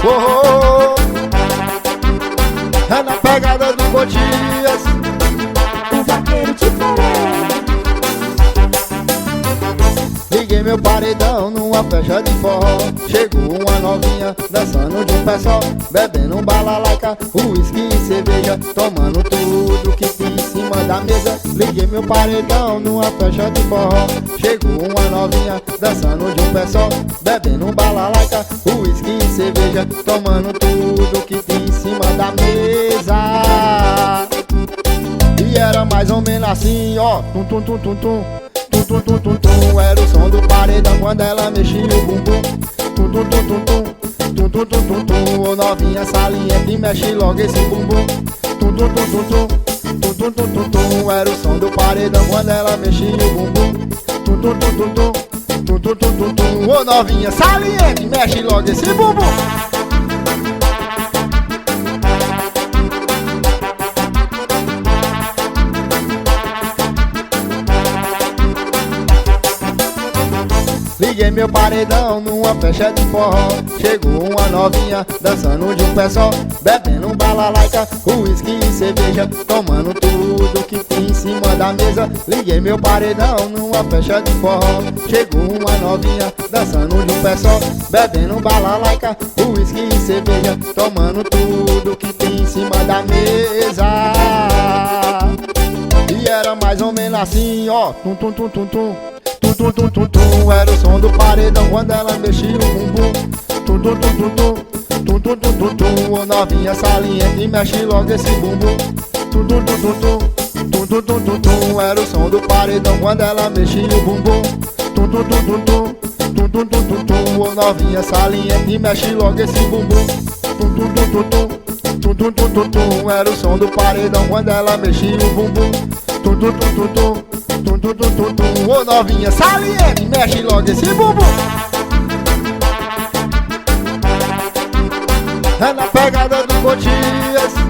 Oh, é na pegada do Cotias. O vaqueiro diferente. Liguei meu paredão numa festa de forró. Chegou uma novinha dançando de um pé só, bebendo balalaica, uísque e cerveja, tomando tudo que tinha em cima da mesa. Liguei meu paredão numa festa de forró. Chegou uma novinha dançando de um pé só, bebendo balalaica, uísque e cerveja, tomando tudo que tinha em cima da mesa. E era mais ou menos assim, ó, tum tum tum tum tum. Tum, tum, tum, tum, era o som do paredão quando ela mexia o bumbum. Tum, tum, tum, tum, tum, tum, tum, tum, tum, tum. Ô novinha saliente, mexe logo esse bumbum. Tum, tum, tum, tum, tum, tum, tum, tum, tum, tum. Era o som do paredão quando ela mexia o bumbum. Tum, tum, tum, tum, tum, tum, tum, tum, tum, tum. Ô novinha saliente, mexe logo esse bumbum. Liguei meu paredão numa festa de forró. Chegou uma novinha dançando de um pé só, bebendo balalaica, uísque e cerveja, tomando tudo que tinha em cima da mesa. Liguei meu paredão numa festa de forró. Chegou uma novinha dançando de um pé só, bebendo balalaica, uísque e cerveja, tomando tudo que tinha em cima da mesa. E era mais ou menos assim, ó, tum tum tum tum tum. Tum, tum, tum, tum, tum, era o som do paredão quando ela mexia o bumbum. Tum, tum, tum, tum, tum, tum, tum, tum, tum, tum. Ô novinha saliente, mexe logo esse bumbum. Tum, tum, tum, tum, tum, tum, tum, tum, tum, tum. Era o som do paredão quando ela mexia o bumbum. Tum, tum, tum, tum, tum, tum, tum, tum, tum, tum. Ô novinha saliente, mexe logo esse bumbum. Tum, tum, tum, tum, tum, tum, tum, tum, tum, tum. Era o som do paredão quando ela mexia o bumbum. Tum, tum, tum, tum, tum. Tum, tum, tum, tum, tum. Ô novinha saliente, mexe logo esse bumbum. É na pegada do Cotias.